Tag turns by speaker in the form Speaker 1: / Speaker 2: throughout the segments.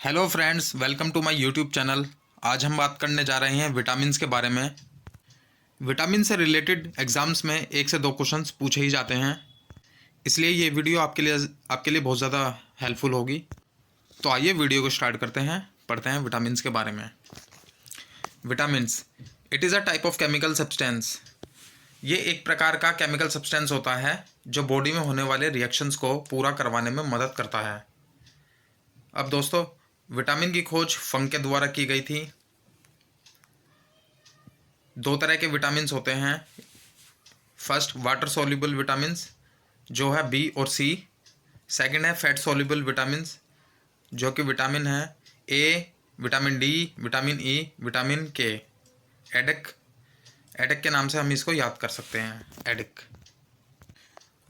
Speaker 1: Hello friends, welcome to my YouTube channel. आज हम बात करने जा रहे हैं विटामिन्स के बारे में। विटामिन से रिलेटेड एग्जाम्स में 1 से 2 क्वेश्चंस पूछे ही जाते हैं, इसलिए ये वीडियो आपके लिए बहुत ज़्यादा हेल्पफुल होगी। तो आइए वीडियो को स्टार्ट करते हैं, पढ़ते हैं विटामिन्स के बारे में। Vitamins, it is a type of chemical substance. ये एक प्रकार का केमिकल सब्सटेंस होता है जो बॉडी में होने वाले रिएक्शंस को पूरा करवाने में मदद करता है। अब दोस्तों, विटामिन की खोज फंक के द्वारा की गई थी। 2 तरह के विटामिन्स होते हैं। फर्स्ट, वाटर सॉल्युबल विटामिन्स जो है बी और सी। सेकंड है फैट सॉल्युबल विटामिन्स जो कि विटामिन है A, vitamin D, vitamin E, vitamin K. एडिक एडिक के नाम से हम इसको याद कर सकते हैं, एडिक।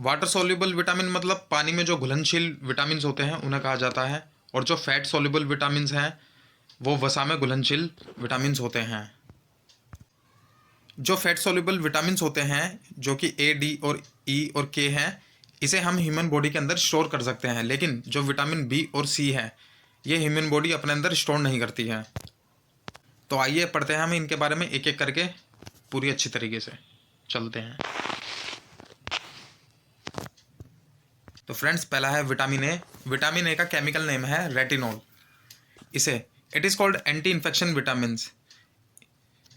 Speaker 1: वाटर सॉल्युबल विटामिन मतलब पानी में जो घुलनशील विटामिन्स होते हैं उन्हें कहा जाता है, और जो फैट सॉल्युबल विटामिन्स हैं वो वसा में घुलनशील विटामिन्स होते हैं। जो फैट सॉल्युबल विटामिन्स होते हैं जो कि ए, डी और ई और के हैं, इसे हम ह्यूमन बॉडी के अंदर स्टोर कर सकते हैं, लेकिन जो विटामिन बी और सी है ये ह्यूमन बॉडी अपने अंदर स्टोर नहीं करती है। तो आइए पढ़ते हैं हम इनके बारे में एक एक करके पूरी अच्छी तरीके से चलते हैं। तो फ्रेंड्स, पहला है विटामिन ए। विटामिन ए का केमिकल नेम है रेटिनॉल। इसे it is called anti infection vitamins,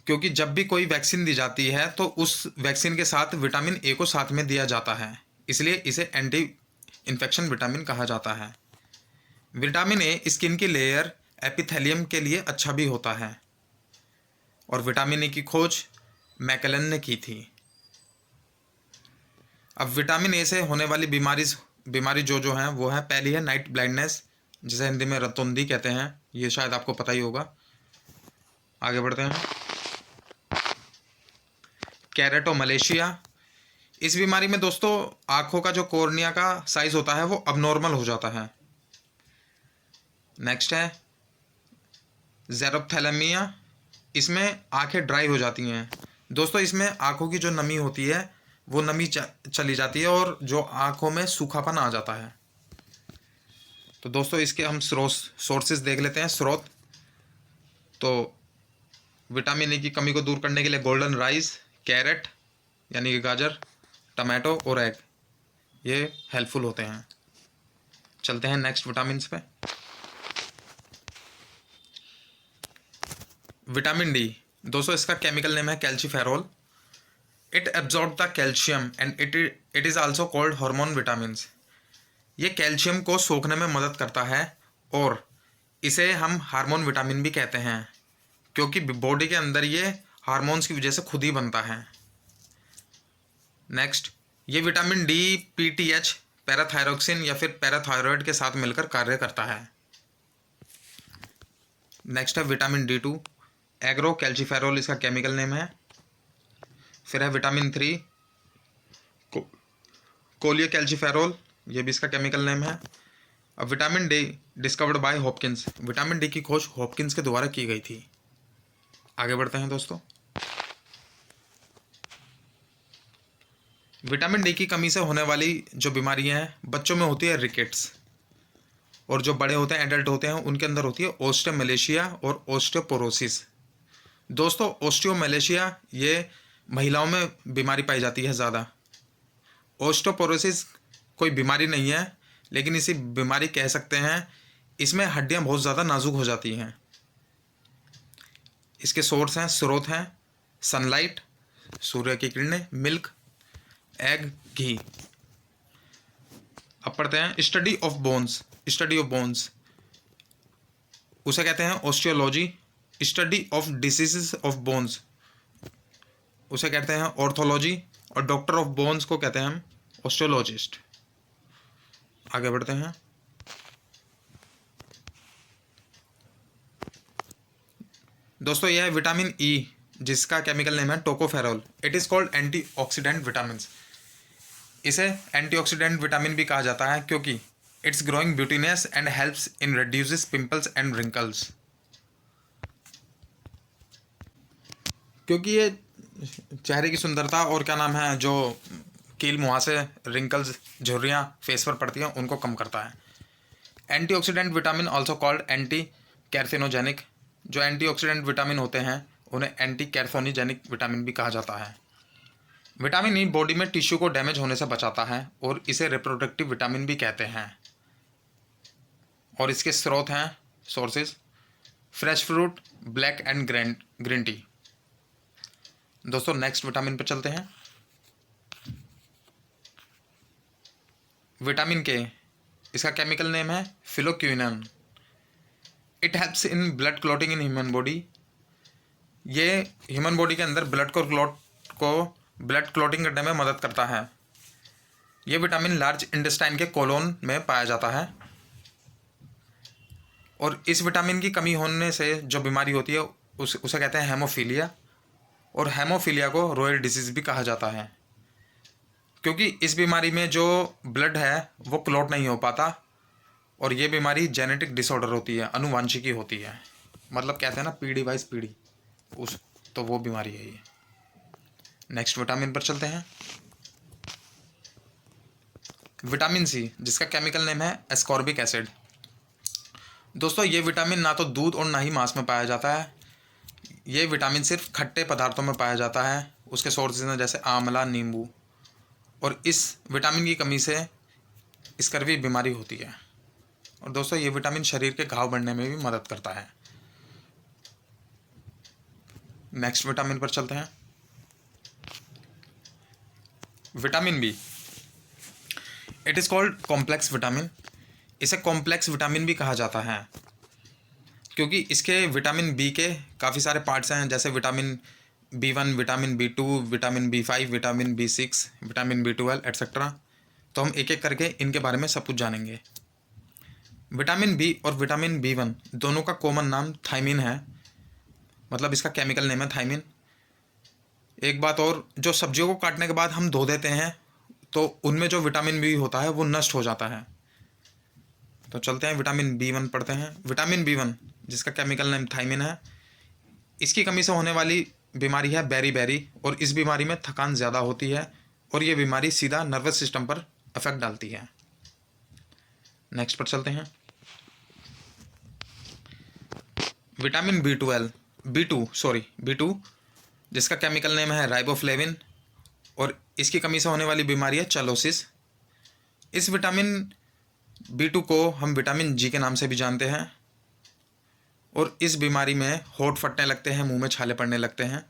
Speaker 1: क्योंकि जब भी कोई वैक्सीन दी जाती है तो उस वैक्सीन के साथ विटामिन ए को साथ में दिया जाता है, इसलिए इसे एंटी इन्फेक्शन विटामिन कहा जाता है। विटामिन ए स्किन की लेयर एपिथेलियम के लिए अच्छा भी होता है, और विटामिन ए की खोज मैकेलन ने की थी। अब विटामिन ए से होने वाली बीमारी जो है वो है, पहली है नाइट ब्लाइंडनेस, जिसे हिंदी में रतौंधी कहते हैं। ये शायद आपको पता ही होगा। आगे बढ़ते हैं। कैरेटोमलेशिया, इस बीमारी में दोस्तों आंखों का जो कॉर्निया का साइज होता है वो अबनॉर्मल हो जाता है। नेक्स्ट है ज़ेरोप्थेलमिया, इसमें आंखें ड्राई हो जाती हैं। दोस्तों, इसमें आंखों की जो नमी होती है वो नमी चली जाती है और जो आंखों में सूखापन आ जाता है। तो दोस्तों, इसके हम सोर्सेज देख लेते हैं, स्रोत। तो विटामिन ए की कमी को दूर करने के लिए गोल्डन राइस, कैरेट यानी कि गाजर, टमाटो और एग, ये हेल्पफुल होते हैं। चलते हैं नेक्स्ट विटामिन पे। विटामिन डी, दोस्तों इसका केमिकल नेम है calciferol. It absorb the calcium and it is also called hormone vitamins. ये कैल्शियम को सोखने में मदद करता है और इसे हम हार्मोन विटामिन भी कहते हैं, क्योंकि बॉडी के अंदर ये हार्मोन्स की वजह से खुद ही बनता है। नेक्स्ट, ये विटामिन डी पीटीएच, पैराथायरोक्सिन या फिर पैराथायरॉयड के साथ मिलकर कार्य करता है। नेक्स्ट है विटामिन D2, एग्रो कैल्सीफेरोल इसका केमिकल नेम है। फिर है विटामिन 3, कोलियो कैल्सीफेरोल, ये भी इसका केमिकल नेम है। अब vitamin D discovered by Hopkins, vitamin D की खोज हॉपकिंस के द्वारा की गई थी। आगे बढ़ते हैं दोस्तों। विटामिन डी की कमी से होने वाली जो बीमारियां हैं बच्चों में होती है रिकेट्स, और जो बड़े होते हैं एडल्ट होते हैं उनके अंदर होती है ओस्टियोमलेशिया और ओस्टियोपोरोसिस। दोस्तों, ओस्टियोमलेशिया ये महिलाओं में बीमारी पाई जाती है ज़्यादा। ओस्टियोपोरोसिस कोई बीमारी नहीं है, लेकिन इसी बीमारी कह सकते हैं। इसमें हड्डियां बहुत ज़्यादा नाजुक हो जाती हैं। इसके स्रोत हैं सनलाइट, सूर्य की किरणें, मिल्क, एग, घी। अब पढ़ते हैं स्टडी ऑफ बोन्स, उसे कहते हैं osteology. Study of diseases of bones उसे कहते हैं ऑर्थोलॉजी, और डॉक्टर ऑफ बोन्स को कहते हैं हम ऑस्टियोलॉजिस्ट। आगे बढ़ते हैं। दोस्तों, यह है विटामिन ई, जिसका केमिकल नेम है tocopherol. It is called antioxidant vitamin. इसे एंटीऑक्सीडेंट विटामिन भी कहा जाता है क्योंकि it's growing beautiness and helps in reduces pimples and wrinkles. क्योंकि ये चेहरे की सुंदरता और क्या नाम है, जो कील मुहासे, रिंकल्स, झुर्रियाँ फेस पर पड़ती हैं, उनको कम करता है। Antioxidant vitamin also called anti carcinogenic, जो एंटीऑक्सीडेंट विटामिन होते हैं उन्हें एंटी कैर्थोनिजेनिक विटामिन भी कहा जाता है। विटामिन ई बॉडी में टिश्यू को डैमेज होने से बचाता है और इसे रिप्रोडक्टिव विटामिन भी कहते हैं। और इसके स्रोत हैं, sources, fresh fruit, black and green tea. दोस्तों नेक्स्ट विटामिन पर चलते हैं। विटामिन के, इसका केमिकल नेम है phylloquinone. It helps in blood clotting in human body. ये ह्यूमन बॉडी के अंदर ब्लड क्लॉटिंग करने में मदद करता है। ये विटामिन लार्ज इंटेस्टाइन के कोलोन में पाया जाता है और इस विटामिन की कमी होने से जो बीमारी होती है उसे कहते हैं हेमोफीलिया, और हेमोफीलिया को रॉयल डिजीज़ भी कहा जाता है, क्योंकि इस बीमारी में जो ब्लड है वो क्लॉट नहीं हो पाता और ये बीमारी जेनेटिक डिसऑर्डर होती है, अनुवांशिकी होती है, मतलब कहते हैं ना पीढ़ी वाइज पीढ़ी, तो वो बीमारी है ये। नेक्स्ट विटामिन पर चलते हैं। विटामिन सी, जिसका केमिकल नेम है एस्कॉर्बिक एसिड। दोस्तों ये विटामिन ना तो दूध और ना ही मांस में पाया जाता है। ये विटामिन सिर्फ खट्टे पदार्थों में पाया जाता है। उसके सोर्सेज हैं जैसे आंवला, नींबू, और इस विटामिन की कमी से स्कर्वी बीमारी होती है। और दोस्तों ये विटामिन शरीर के घाव बढ़ने में भी मदद करता है। नेक्स्ट विटामिन पर चलते हैं। Vitamin B, it is called complex vitamin. इसे कॉम्प्लेक्स विटामिन भी कहा जाता है क्योंकि इसके विटामिन बी के काफ़ी सारे पार्ट्स हैं, जैसे vitamin B1, vitamin B2, vitamin B5, vitamin B6, vitamin B12 etcetera. तो हम एक एक करके इनके बारे में सब कुछ जानेंगे। विटामिन बी और विटामिन B1 दोनों का कॉमन नाम थायमिन है, मतलब इसका केमिकल नेम है थायमिन। एक बात और, जो सब्जियों को काटने के बाद हम धो देते हैं तो उनमें जो विटामिन बी होता है वो नष्ट हो जाता है। तो चलते हैं विटामिन B1 पढ़ते हैं। विटामिन B1 जिसका केमिकल नेम थायमिन है, इसकी कमी से होने वाली बीमारी है बेरी, और इस बीमारी में थकान ज़्यादा होती है और ये बीमारी सीधा नर्वस सिस्टम पर इफेक्ट डालती है। नेक्स्ट पर चलते हैं। विटामिन B2 जिसका केमिकल नेम है राइबोफ्लेविन, और इसकी कमी से होने वाली बीमारी है चलोसिस। इस विटामिन B2 को हम विटामिन जी के नाम से भी जानते हैं और इस बीमारी में होंठ फटने लगते हैं, मुंह में छाले पड़ने लगते हैं,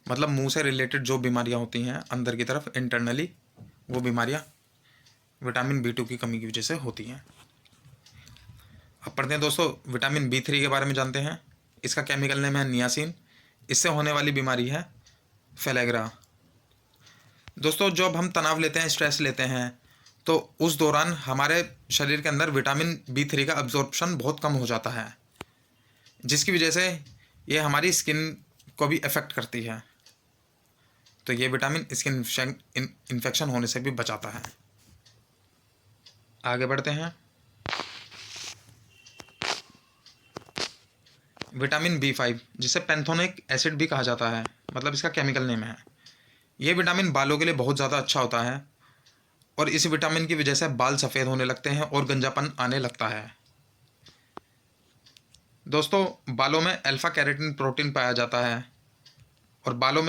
Speaker 1: मतलब मुंह से रिलेटेड जो बीमारियां होती हैं अंदर की तरफ इंटरनली, वो बीमारियां विटामिन B2 की कमी की वजह से होती हैं। अब पढ़ते हैं दोस्तों विटामिन B3 के बारे में जानते हैं। इसका केमिकल नेम है नियासिन। इससे होने वाली बीमारी है फेलेग्रा। दोस्तों जब हम तनाव लेते हैं, स्ट्रेस लेते हैं, तो उस दौरान हमारे शरीर के अंदर विटामिन B3 का अब्जॉर्प्शन बहुत कम हो जाता है, जिसकी वजह से ये हमारी स्किन को भी अफेक्ट करती है। तो ये विटामिन स्किन इन्फेक्शन होने से भी बचाता है। आगे बढ़ते हैं। विटामिन B5 जिसे पैंथोनिक एसिड भी कहा जाता है, मतलब इसका केमिकल नेम है। ये विटामिन बालों के लिए बहुत ज़्यादा अच्छा होता है और इस विटामिन की वजह से बाल सफ़ेद होने लगते हैं और गंजापन आने लगता है। दोस्तों बालों में अल्फा कैरोटीन प्रोटीन पाया जाता है और बालों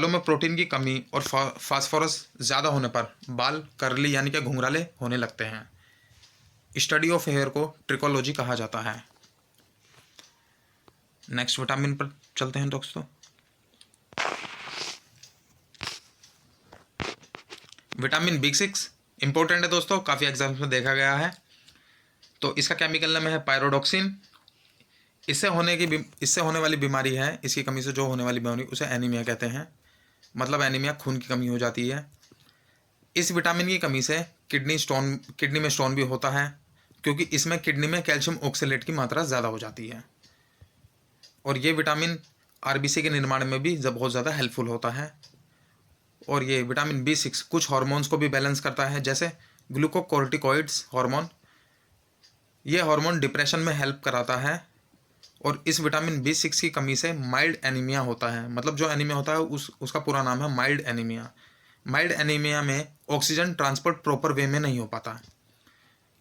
Speaker 1: में प्रोटीन की कमी और फास्फोरस ज़्यादा होने पर बाल कर्ली यानी कि घुंघराले होने लगते हैं। स्टडी ऑफ हेयर को ट्रिकोलॉजी कहा जाता है। नेक्स्ट विटामिन पर चलते हैं दोस्तों। विटामिन B6 इंपॉर्टेंट है दोस्तों, काफ़ी एग्जाम्स में देखा गया है। तो इसका केमिकल नेम है पायरोडॉक्सिन। इससे होने वाली बीमारी है, इसकी कमी से जो होने वाली बीमारी उसे एनीमिया कहते हैं, मतलब एनीमिया खून की कमी हो जाती है। इस विटामिन की कमी से किडनी में स्टोन भी होता है, क्योंकि इसमें किडनी में कैल्शियम ऑक्सलेट की मात्रा ज़्यादा हो जाती है और ये विटामिन RBC के निर्माण में भी बहुत ज़्यादा हेल्पफुल होता है। और ये विटामिन B6 कुछ हार्मोन्स को भी बैलेंस करता है, जैसे ग्लूकोकोर्टिकॉइड्स हार्मोन। ये हार्मोन डिप्रेशन में हेल्प कराता है और इस विटामिन B6 की कमी से माइल्ड एनीमिया होता है, मतलब जो एनीमिया होता है उसका पूरा नाम है माइल्ड एनीमिया। माइल्ड एनीमिया में ऑक्सीजन ट्रांसपोर्ट प्रॉपर वे में नहीं हो पाता,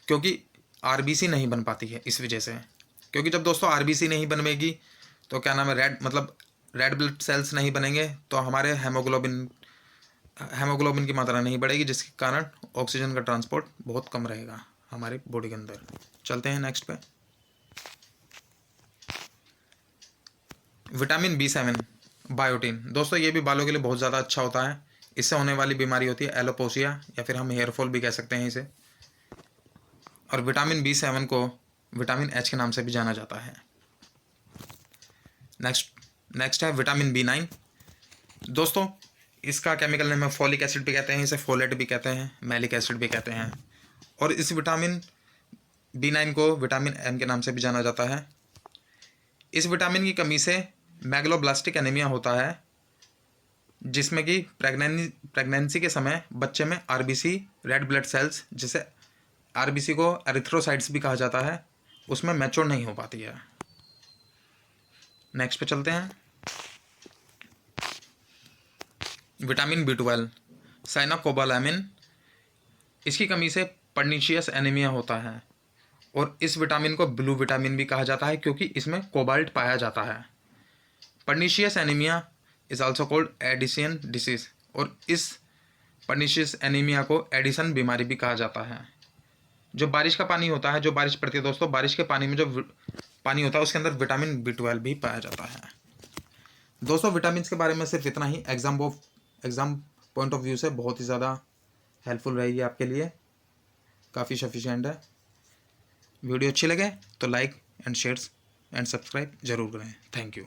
Speaker 1: क्योंकि आरबीसी नहीं बन पाती है इस वजह से, क्योंकि जब दोस्तों आरबीसी नहीं बनेगी तो क्या नाम है, रेड ब्लड सेल्स नहीं बनेंगे, तो हमारे हेमोग्लोबिन की मात्रा नहीं बढ़ेगी, जिसके कारण ऑक्सीजन का ट्रांसपोर्ट बहुत कम रहेगा हमारे बॉडी के अंदर। चलते हैं नेक्स्ट पे। विटामिन B7 बायोटीन, दोस्तों ये भी बालों के लिए बहुत ज़्यादा अच्छा होता है। इससे होने वाली बीमारी होती है एलोपेशिया, या फिर हम हेयरफॉल भी कह सकते हैं इसे। और विटामिन B7 को विटामिन H के नाम से भी जाना जाता है। नेक्स्ट है विटामिन B9। दोस्तों इसका केमिकल नेम है फॉलिक एसिड भी कहते हैं इसे, फोलेट भी कहते हैं, मैलिक एसिड भी कहते हैं। और इस विटामिन B9 को विटामिन M के नाम से भी जाना जाता है। इस विटामिन की कमी से मैगलोब्लास्टिक एनीमिया होता है, जिसमें कि प्रेगनेंसी के समय बच्चे में आरबीसी, रेड ब्लड सेल्स, जिसे आरबीसी को एरिथ्रोसाइट्स भी कहा जाता है, उसमें मैच्योर नहीं हो पाती है। नेक्स्ट पे चलते हैं। विटामिन B12 साइनाकोबालामिन, इसकी कमी से पर्नीशियस एनीमिया होता है। और इस विटामिन को ब्लू विटामिन भी कहा जाता है, क्योंकि इसमें कोबाल्ट पाया जाता है। Pernicious anaemia is also called Edison disease, और इस पर्नीशियस एनीमिया को एडिसन बीमारी भी कहा जाता है। जो बारिश का पानी होता है, जो बारिश पड़ती है दोस्तों, बारिश के पानी में जो पानी होता है उसके अंदर विटामिन B12 भी पाया जाता है। दोस्तों विटामिन के बारे में सिर्फ इतना ही। एग्ज़ाम पॉइंट ऑफ व्यू से बहुत ही ज़्यादा हेल्पफुल रहेगी आपके लिए, काफ़ी सफिशिएंट है। वीडियो अच्छी लगे तो like and share and subscribe जरूर करें। Thank you.